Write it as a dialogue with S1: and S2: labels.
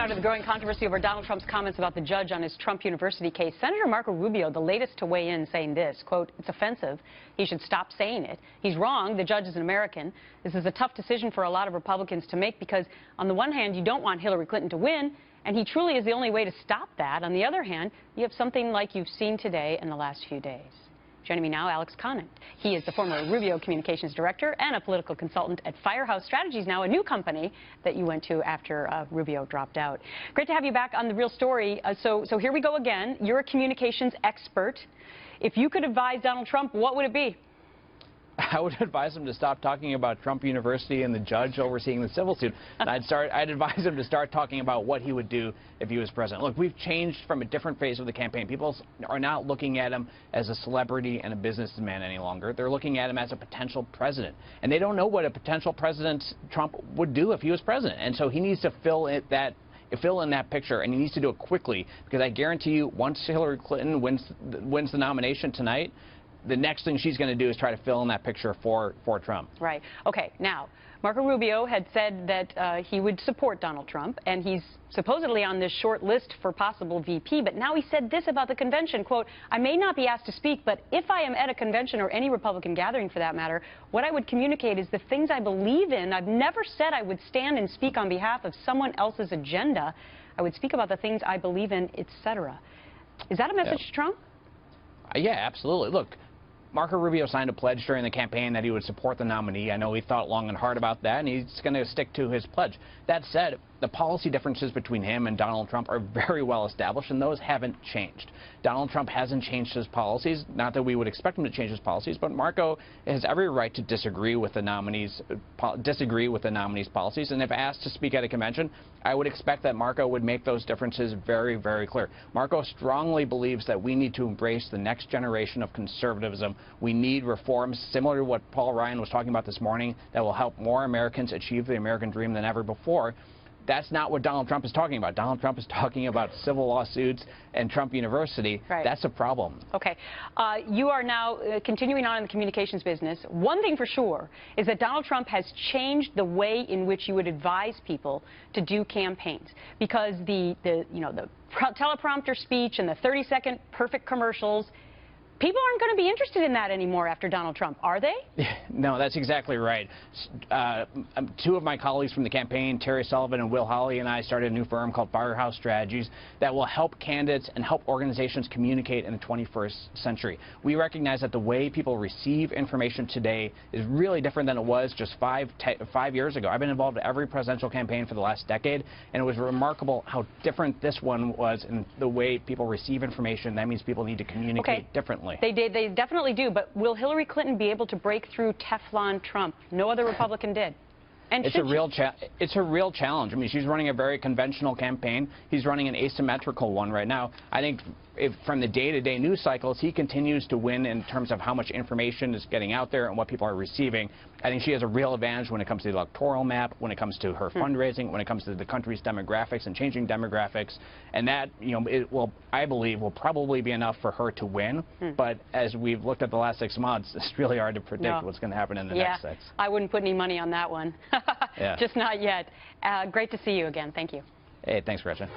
S1: now to the growing controversy over Donald Trump's comments about the judge on his Trump University case. Senator Marco Rubio, the latest to weigh in, saying this, quote, "It's offensive. He should stop saying it. He's wrong. The judge is an American. This is a tough decision for a lot of Republicans to make because, on the one hand, you don't want Hillary Clinton to win, and he truly is the only way to stop that. On the other hand, you have something like you've seen today in the last few days." Joining me now, Alex Conant. He is the former Rubio Communications Director and a political consultant at Firehouse Strategies, now a new company that you went to after Rubio dropped out. Great to have you back on The Real Story. So here we go again. You're a communications expert. If you could advise Donald Trump, what would it be?
S2: I would advise him to stop talking about Trump University and the judge overseeing the civil suit. And I'd advise him to start talking about what he would do if he was president. Look, we've changed from a different phase of the campaign. People are not looking at him as a celebrity and a businessman any longer. They're looking at him as a potential president. And they don't know what a potential president Trump would do if he was president. And so he needs to fill in that picture, and he needs to do it quickly, because I guarantee you, once Hillary Clinton wins the nomination tonight, the next thing she's going to do is try to fill in that picture for Trump.
S1: Right. Okay. Now, Marco Rubio had said that he would support Donald Trump, and he's supposedly on this short list for possible VP. But now he said this about the convention, quote, "I may not be asked to speak, but if I am at a convention or any Republican gathering for that matter, what I would communicate is the things I believe in. I've never said I would stand and speak on behalf of someone else's agenda. I would speak about the things I believe in, etc." Is that a message to Trump?
S2: Yeah, absolutely. Look, Marco Rubio signed a pledge during the campaign that he would support the nominee. I know he thought long and hard about that, and he's going to stick to his pledge. That said, the policy differences between him and Donald Trump are very well established, and those haven't changed. Donald Trump hasn't changed his policies. Not that we would expect him to change his policies, but Marco has every right to disagree with the nominee's policies. And if asked to speak at a convention, I would expect that Marco would make those differences very, very clear. Marco strongly believes that we need to embrace the next generation of conservatism. We need reforms similar to what Paul Ryan was talking about this morning that will help more Americans achieve the American dream than ever before. That's not what Donald Trump is talking about. Donald Trump is talking about civil lawsuits and Trump University.
S1: Right.
S2: That's a problem.
S1: Okay. You are now continuing on in the communications business. One thing for sure is that Donald Trump has changed the way in which you would advise people to do campaigns, because the teleprompter speech and the 30-second perfect commercials, people aren't going to be interested in that anymore after Donald Trump, are they?
S2: No, that's exactly right. Two of my colleagues from the campaign, Terry Sullivan and Will Hawley, and I started a new firm called Firehouse Strategies that will help candidates and help organizations communicate in the 21st century. We recognize that the way people receive information today is really different than it was just 5 years ago. I've been involved in every presidential campaign for the last decade, and it was remarkable how different this one was in the way people receive information. That means people need to communicate differently.
S1: They definitely do, but will Hillary Clinton be able to break through Teflon Trump? No other Republican did. And
S2: it's a real challenge. I mean, she's running a very conventional campaign. He's running an asymmetrical one right now. I think from the day-to-day news cycles, he continues to win in terms of how much information is getting out there and what people are receiving. I think she has a real advantage when it comes to the electoral map, when it comes to her fundraising, when it comes to the country's demographics and changing demographics. And that, I believe, will probably be enough for her to win. But as we've looked at the last 6 months, it's really hard to predict what's going to happen in the next 6.
S1: I wouldn't put any money on that one. Just not yet. Great to see you again. Thank you.
S2: Hey, thanks, Gretchen.